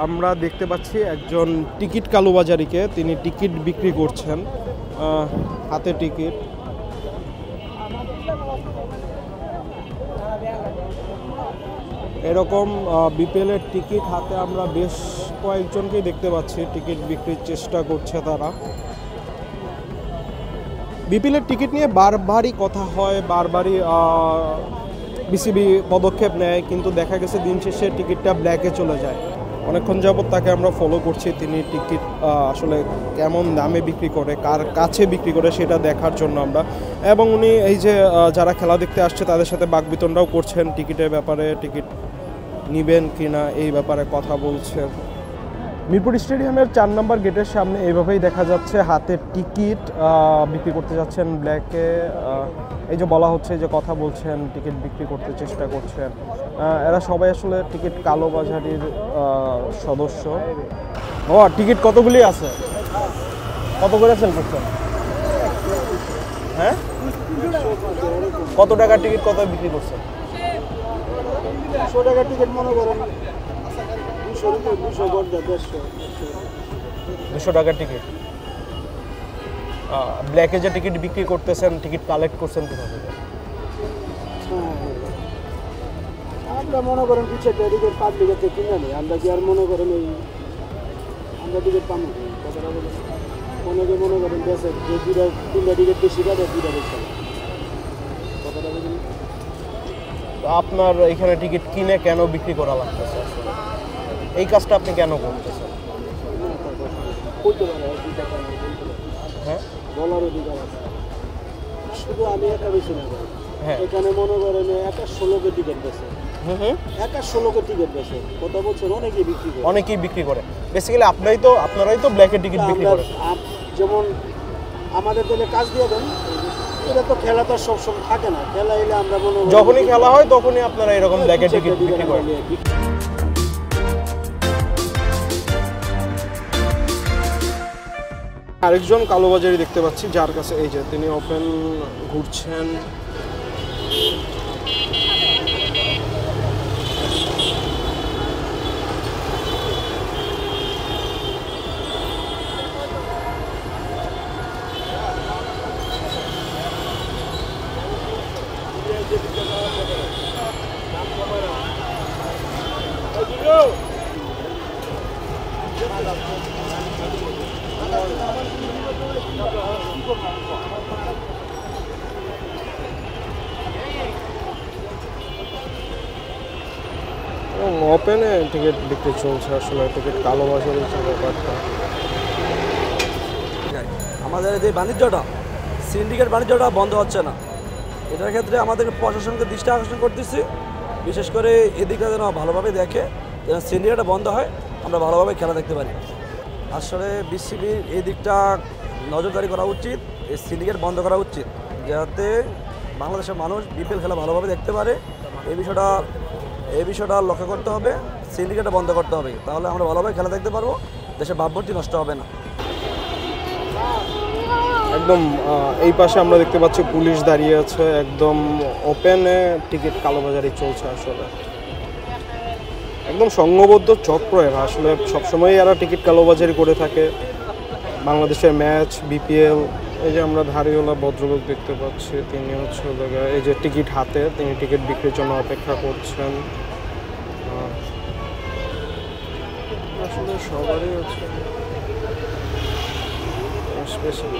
আমরা দেখতে পাচ্ছি একজন টিকিট কালোবাজারিকে, তিনি টিকিট বিক্রি করছেন, হাতে টিকিট। এরকম বিপিএলের টিকিট হাতে আমরা বেশ কয়েকজনকেই দেখতে পাচ্ছি, টিকিট বিক্রির চেষ্টা করছে তারা। বিপিএলের টিকিট নিয়ে বারবারই কথা হয়, বারবারই বিসিবি পদক্ষেপ নেয়, কিন্তু দেখা গেছে দিন শেষে টিকিটটা ব্ল্যাকে চলে যায়। অনেকক্ষণ যাবৎ তাকে আমরা ফলো করছি, তিনি টিকিট আসলে কেমন দামে বিক্রি করে, কার কাছে বিক্রি করে সেটা দেখার জন্য আমরা। এবং উনি এই যে যারা খেলা দেখতে আসছে তাদের সাথে বাকবিতণ্ডাও করছেন টিকিটের ব্যাপারে, টিকিট নেবেন কিনা এই ব্যাপারে কথা বলছেন। মিরপুর স্টেডিয়ামের 4 নম্বর গেটের সামনে এইভাবেই দেখা যাচ্ছে হাতে টিকিট বিক্রি করতে যাচ্ছেন ব্ল্যাকে। এই যে বলা হচ্ছে যে কথা বলছেন, টিকিট বিক্রি করতে চেষ্টা করছেন। এরা সবাই আসলে টিকিট কালোবাজারির সদস্য। ও টিকিট কতগুলি আছে, কত করে সেল করছেন? হ্যাঁ, কত টাকার টিকিট কত বিক্রি করছেন? 100 টাকার টিকিট মনে করেন 200 টাকার টিকিট। ব্ল্যাকে যে টিকিট বিক্রি করতেছেন, টিকিট কালেক্ট করছেন কিভাবে? আমরা মনে করেন কিছু একটা টিকিট পাবলিকের থেকে কিনে নেই, আমরা কি আর মনে করেন এই আমরা টিকিট পাবো কথাটা বলে অনেকে মনে করেন বেশি যে 2-3টা টিকিট বেশি কাটে 2টা বেশি কথাটা বলি। আপনার এখানে টিকিট কিনে কেন বিক্রি করা লাগতেছে? এই কাজটা আপনি কেন করতেছেন? হ্যাঁ, বলার অধিকার আছে। শুধু আমি একা বেশি না, এখানে মনে করেন একা 16কে টিকিট বেছে, একা 16কে টিকিট বেছে, কথা বলছেন অনেকেই বিক্রি করে। বেসিক্যালি আপনারাই তো ব্ল্যাকের টিকিট বিক্রি করেন। যেমন আমাদের দলে কাজ দিয়ে দেন, এটা তো খেলা তো সবসময় থাকে না, খেলা এলে আমরা মনে করি যখনই খেলা হয় তখনই আপনারা এরকম ব্ল্যাকের টিকিট বিক্রি করেন। আরেকজন কালোবাজারি দেখতে পাচ্ছি, যার কাছে এই যে তিনি ওপেন ঘুরছেন। ওপেনে টিকিট বিক্রি চলছে, আসলে টিকিট কালোবাজারি যে ব্যাপারটা। আমাদের যে বাণিজ্যটা, সিন্ডিকেট বাণিজ্যটা বন্ধ হচ্ছে না, এটার ক্ষেত্রে আমাদের প্রশাসনকে দৃষ্টি আকর্ষণ করতেছি, বিশেষ করে এদিকটা যেন ভালোভাবে দেখে, যেন সিন্ডিকেটটা বন্ধ হয়, আমরা ভালোভাবে খেলা দেখতে পারি। আসলে বিসিবির এই দিকটা নজরদারি করা উচিত, এই সিন্ডিকেট বন্ধ করা উচিত, যাতে বাংলাদেশের মানুষ বিপিএল খেলা ভালোভাবে দেখতে পারে। এই বিষয়টা লক্ষ্য করতে হবে, সিন্ডিকেটটা বন্ধ করতে হবে, তাহলে আমরা ভালোভাবে খেলা দেখতে পারবো, দেশের ভাবমূর্তি নষ্ট হবে না। একদম এই পাশে আমরা দেখতে পাচ্ছি পুলিশ দাঁড়িয়ে আছে, একদম ওপেনে টিকিট কালোবাজারি চলছে। আসলে একদম সংঘবদ্ধ চক্র এরা, আসলে সবসময় এরা টিকিট কালোবাজারি করে থাকে। বাংলাদেশের ম্যাচ, বিপিএল, এই যে আমরা ধারিওয়ালা ভদ্রলোক দেখতে পাচ্ছি, তিনি হচ্ছে এই যে টিকিট হাতে, তিনি টিকিট বিক্রির জন্য অপেক্ষা করছেন। আসলে সবারই হচ্ছে স্পেশাল।